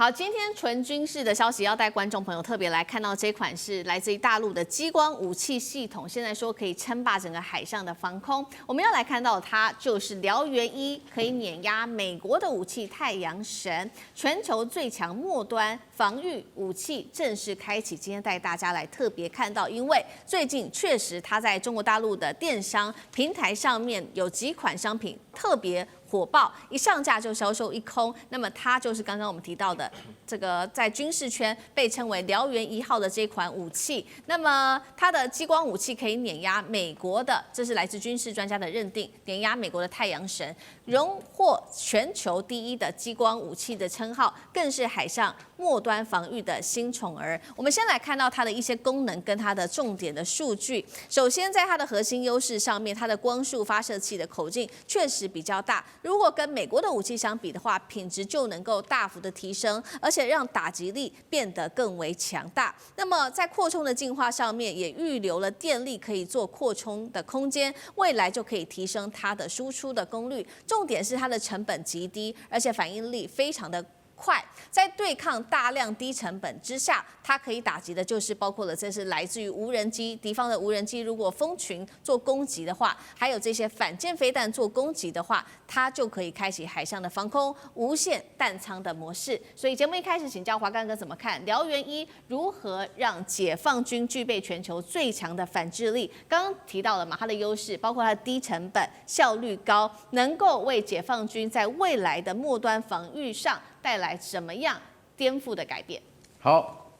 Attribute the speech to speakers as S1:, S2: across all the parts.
S1: 好，今天纯军事的消息要带观众朋友特别来看到这款是来自于大陆的激光武器系统，现在说可以称霸整个海上的防空。我们要来看到它就是燎原1，可以碾压美国的武器太阳神，全球最强末端防御武器正式开启。今天带大家来特别看到，因为最近确实它在中国大陆的电商平台上面有几款商品特别火爆，一上架就销售一空。那么它就是刚刚我们提到的这个在军事圈被称为燎原1号的这款武器。那么它的激光武器可以碾压美国的，这是来自军事专家的认定，碾压美国的太阳神，荣获全球第1的激光武器的称号，更是海上末端防御的新宠儿。我们先来看到它的一些功能跟它的重点的数据。首先，在它的核心优势上面，它的光束发射器的口径确实比较大。如果跟美国的武器相比的话，品质就能够大幅的提升，而且让打击力变得更为强大。那么在扩充的进化上面，也预留了电力可以做扩充的空间，未来就可以提升它的输出的功率。重点是它的成本极低，而且反应力非常的快，在对抗大量低成本之下，它可以打击的就是包括了这是来自于无人机，敌方的无人机如果蜂群做攻击的话，还有这些反舰飞弹做攻击的话，它就可以开启海上的防空无限弹仓的模式。所以节目一开始请教华干哥怎么看燎原1如何让解放军具备全球最强的反制力？刚刚提到了嘛，它的优势包括它的低成本、效率高，能够为解放军在未来的末端防御上带来什么样颠覆的改变？
S2: 好，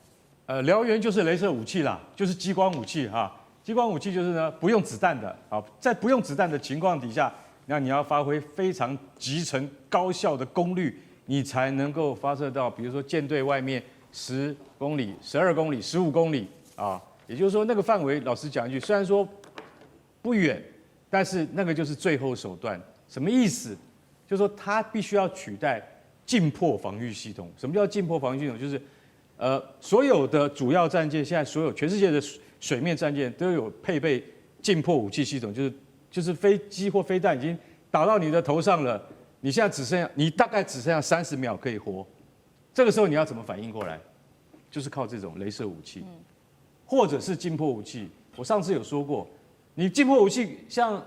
S2: 燎原就是雷射武器啦，就是激光武器哈。激光武器就是呢不用子弹的，好，在不用子弹的情况底下，那你要发挥非常集成高效的功率，你才能够发射到，比如说舰队外面10公里、12公里、15公里啊。也就是说，那个范围，老实讲一句，虽然说不远，但是那个就是最后手段。什么意思？就是说它必须要取代近迫防御系统。什么叫近迫防御系统？就是所有的主要战舰，现在所有全世界的水面战舰都有配备近迫武器系统，就是飞机或飞弹已经打到你的头上了，你现在大概只剩下30秒可以活，这个时候你要怎么反应过来？就是靠这种雷射武器，或者是近迫武器。我上次有说过，你近迫武器像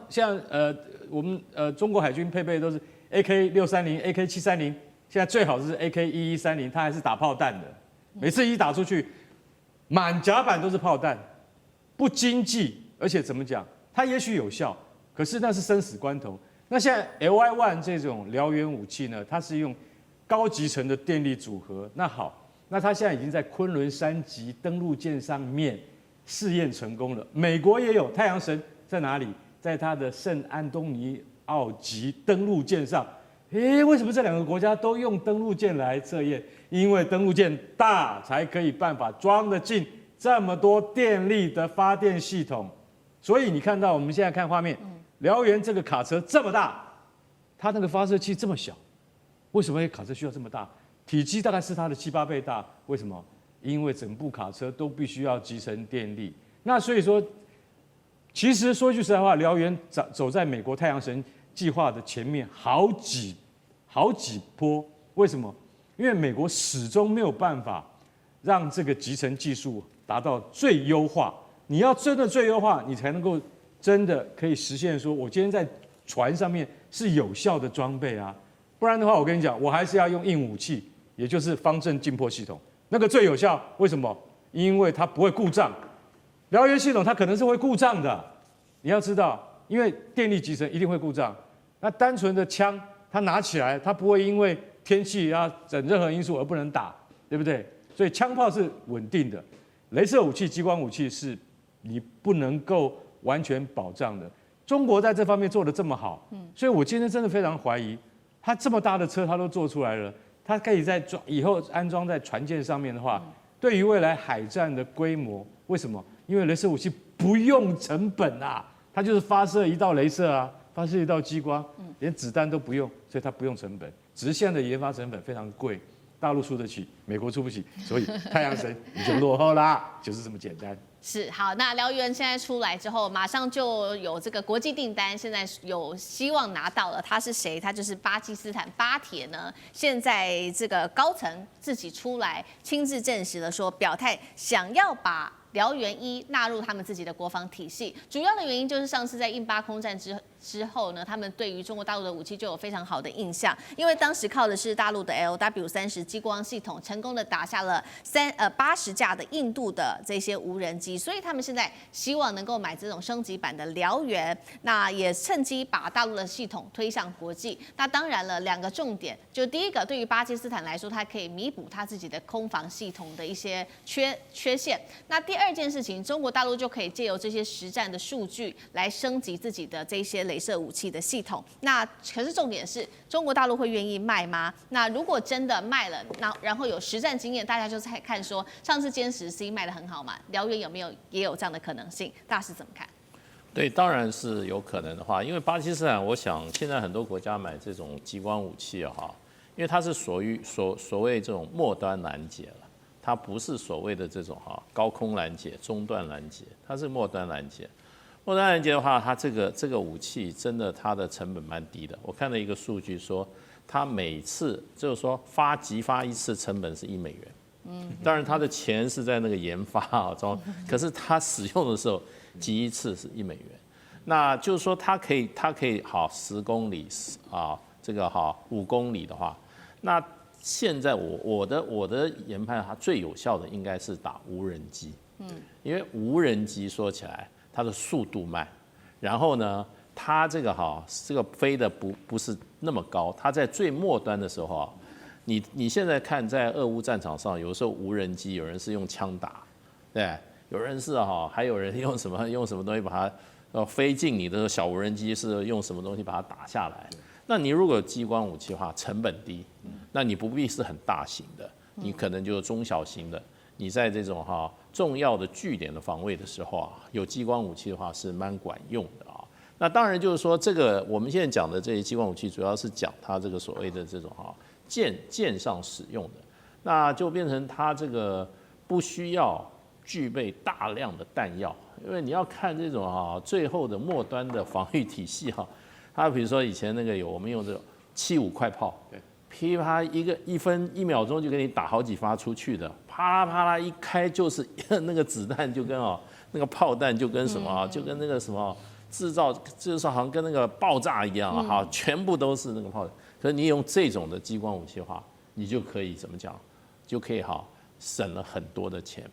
S2: 我们中国海军配备都是 AK630、AK730，现在最好是 AK1130，它还是打炮弹的。每次一打出去，满甲板都是炮弹，不经济，而且怎么讲？它也许有效，可是那是生死关头。那现在 LY-1这种燎原武器呢，它是用高集成的电力组合。那好，那它现在已经在昆仑山级登陆舰上面试验成功了。美国也有太阳神在哪里？在它的圣安东尼奥级登陆舰上。为什么这2个国家都用登陆舰来测验？因为登陆舰大，才可以办法装得进这么多电力的发电系统。所以你看到我们现在看画面，燎原这个卡车这么大，它那个发射器这么小，为什么卡车需要这么大？体积大概是它的7、8倍大。为什么？因为整部卡车都必须要集成电力。那所以说，其实说句实在话，燎原走在美国太阳神计划的前面好几波。为什么？因为美国始终没有办法让这个集成技术达到最优化。你要真的最优化，你才能够真的可以实现说，我今天在船上面是有效的装备啊。不然的话，我跟你讲，我还是要用硬武器，也就是方阵近迫系统，那个最有效。为什么？因为它不会故障。燎原系统它可能是会故障的，你要知道，因为电力集成一定会故障。那单纯的枪，它拿起来，它不会因为天气啊等任何因素而不能打，对不对？所以枪炮是稳定的，雷射武器、激光武器是你不能够完全保障的。中国在这方面做得这么好，所以我今天真的非常怀疑，它这么大的车它都做出来了，它可以在以后安装在船舰上面的话，对于未来海战的规模，为什么？因为雷射武器不用成本啊，它就是发射一道雷射啊，发射一道激光，连子弹都不用，所以它不用成本。只是现在的研发成本非常贵。大陆出得起，美国出不起，所以太阳神你就落后啦，就是这么简单。
S1: 是好，那燎原现在出来之后，马上就有这个国际订单，现在有希望拿到了。他是谁？他就是巴基斯坦巴铁呢。现在这个高层自己出来亲自证实了说，表态想要把燎原1纳入他们自己的国防体系。主要的原因就是上次在印巴空战之后呢，他们对于中国大陆的武器就有非常好的印象，因为当时靠的是大陆的 LW30激光系统，成功的打下了80架的印度的这些无人机，所以他们现在希望能够买这种升级版的燎原，那也趁机把大陆的系统推向国际。那当然了，两个重点，就第一个，对于巴基斯坦来说，它可以弥补它自己的空防系统的一些缺陷。那第二件事情，中国大陆就可以借由这些实战的数据来升级自己的这些雷射武器的系统。那可是重点是，中国大陆会愿意卖吗？那如果真的卖了，然后有实战经验，大家就在看说，上次歼10C 卖得很好嘛，燎原有没有也有这样的可能性？大师怎么看？
S3: 对，当然是有可能的话，因为巴基斯坦，我想现在很多国家买这种激光武器哈，因为它是所谓这种末端拦截了，它不是所谓的这种高空拦截、中段拦截，它是末端拦截。末端拦截的话，它这个武器真的它的成本蛮低的。我看了一个数据说，它每次就是说击发一次成本是$1。当然它的钱是在那个研发中，可是它使用的时候击一次是$1。那就是说它可以10公里这个5公里的话，那现在我的研判，它最有效的应该是打无人机。因为无人机说起来，它的速度慢，然后呢，它这个飞的不是那么高，它在最末端的时候你现在看在俄乌战场上，有时候无人机有人是用枪打，对，有人是还有人用什么东西把它飞进你的小无人机是用什么东西把它打下来。那你如果有激光武器的话，成本低，那你不必是很大型的，你可能就中小型的。你在这种重要的据点的防卫的时候有激光武器的话是蛮管用的那当然就是说，这个我们现在讲的这些激光武器，主要是讲它这个所谓的这种舰上使用的，那就变成它这个不需要具备大量的弹药，因为你要看这种最后的末端的防御体系它比如说以前那个我们用这种75快炮，噼啪1秒钟就给你打好几发出去的，啪啦啪啦一开就是那个子弹就跟那个炮弹就跟什么就跟那个什么制造就是好像跟那个爆炸一样全部都是那个炮弹。可是你用这种的激光武器的话，你就可以怎么讲？就可以省了很多的钱。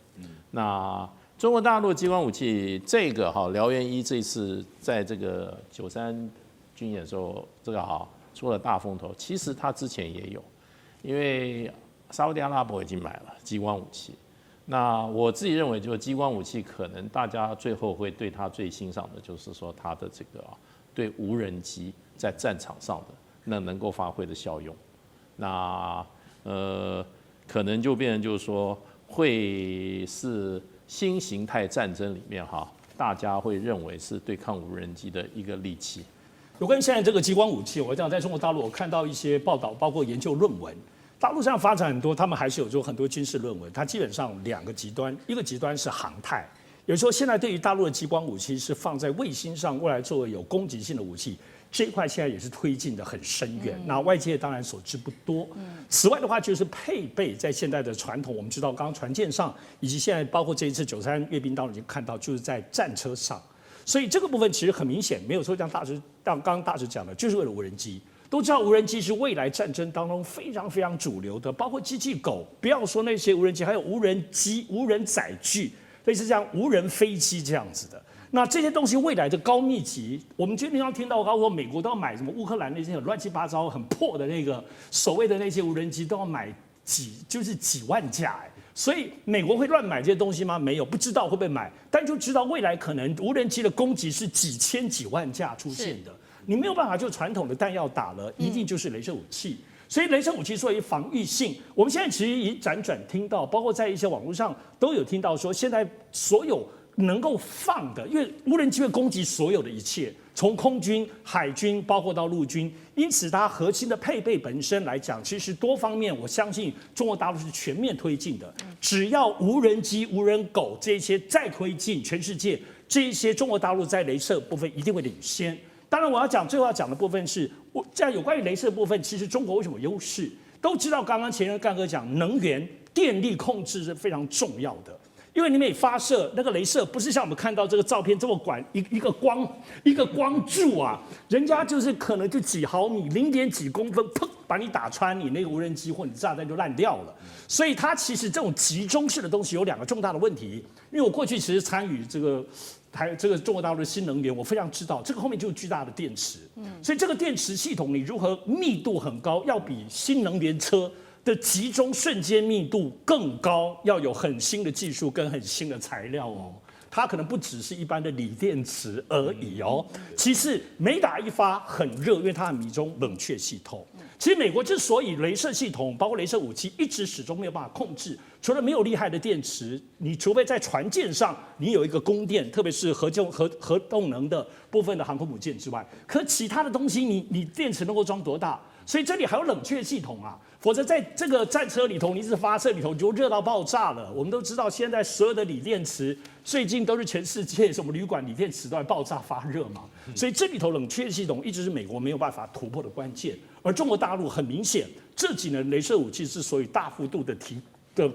S3: 那中国大陆激光武器这个燎原1这次在这个93军演的时候，这个出了大风头，其实他之前也有，因为沙烏地阿拉伯已经买了激光武器。那我自己认为，就是激光武器可能大家最后会对它最欣赏的，就是说它的这个对无人机在战场上的那能够发挥的效用。那可能就变成就是说会是新形态战争里面大家会认为是对抗无人机的一个利器。
S4: 有关现在这个激光武器，我讲在中国大陆，我看到一些报道，包括研究论文。大陆上发展很多，他们还是有很多军事论文。它基本上2个极端，一个极端是航太，有时候现在对于大陆的激光武器是放在卫星上，未来作为有攻击性的武器，这一块现在也是推进的很深远。那外界当然所知不多。此外的话，就是配备在现在的传统，我们知道刚刚船舰上，以及现在包括这一次93阅兵当中已经看到，就是在战车上。所以这个部分其实很明显，没有说像刚刚大使讲的，就是为了无人机。都知道无人机是未来战争当中非常非常主流的，包括机器狗，不要说那些无人机，还有无人机、无人载具，类似这样无人飞机这样子的。那这些东西未来的高密集，我们经常听到，包括美国都要买什么乌克兰那些乱七八糟、很破的那个所谓的那些无人机，都要买几万架所以美国会乱买这些东西吗？没有，不知道会不会买，但就知道未来可能无人机的攻击是几千几万架出现的。你没有办法就传统的弹药打了，一定就是雷射武器。所以雷射武器作为防御性，我们现在其实已辗转听到，包括在一些网络上都有听到说，现在所有能够放的，因为无人机会攻击所有的一切，从空军、海军，包括到陆军，因此它核心的配备本身来讲，其实多方面，我相信中国大陆是全面推进的。只要无人机、无人狗这些再推进，全世界这一些中国大陆在雷射部分一定会领先。当然，最后要讲的部分是，在有关于雷射部分，其实中国为什么有优势？都知道，刚刚前面干哥讲，能源、电力控制是非常重要的。因为你每发射那个雷射，不是像我们看到这个照片这么管一个光柱啊，人家就是可能就几毫米、0.几公分，砰，把你打穿，你那个无人机或你炸弹就烂掉了。所以它其实这种集中式的东西有2个重大的问题。因为我过去其实参与这个中国大陆的新能源，我非常知道这个后面就是巨大的电池。所以这个电池系统你如何密度很高，要比新能源车的集中瞬间密度更高，要有很新的技术跟很新的材料哦。它可能不只是一般的锂电池而已哦。其次，每打一发很热，因为它很迷中冷却系统。其实美国之所以雷射系统，包括雷射武器，一直始终没有办法控制，除了没有厉害的电池，你除非在船舰上你有一个供电，特别是核动能的部分的航空母舰之外，可其他的东西你电池能够装多大？所以这里还有冷却系统啊，否则在这个战车里头，你一直发射里头就热到爆炸了。我们都知道，现在所有的锂电池最近都是全世界什么旅馆锂电池都在爆炸发热嘛，所以这里头冷却系统一直是美国没有办法突破的关键。而中国大陆很明显，这几年雷射武器之所以大幅度的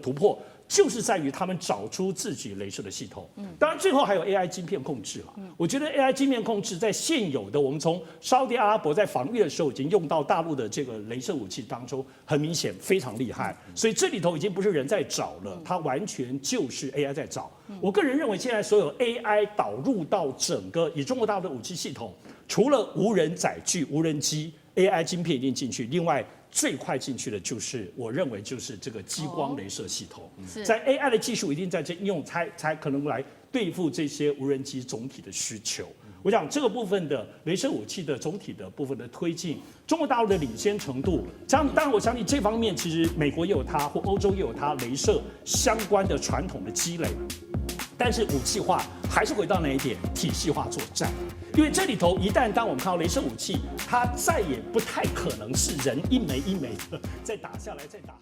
S4: 突破，就是在于他们找出自己雷射的系统。当然最后还有 AI 晶片控制了。我觉得 AI 晶片控制在现有的我们从沙特阿拉伯在防御的时候已经用到大陆的这个雷射武器当中，很明显非常厉害。所以这里头已经不是人在找了，它完全就是 AI 在找。我个人认为，现在所有 AI 导入到整个以中国大陆的武器系统，除了无人载具、无人机。AI 晶片一定进去，另外最快进去的就是我认为就是这个激光雷射系统，在 AI 的技术一定在这应用才可能来对付这些无人机总体的需求。我想这个部分的雷射武器的总体的部分的推进，中国大陆的领先程度，当然我相信这方面其实美国也有它，或欧洲也有它雷射相关的传统的积累。但是武器化还是回到那一点，体系化作战。因为这里头一旦当我们看到雷射武器，它再也不太可能是人一枚一枚的再打下来再打。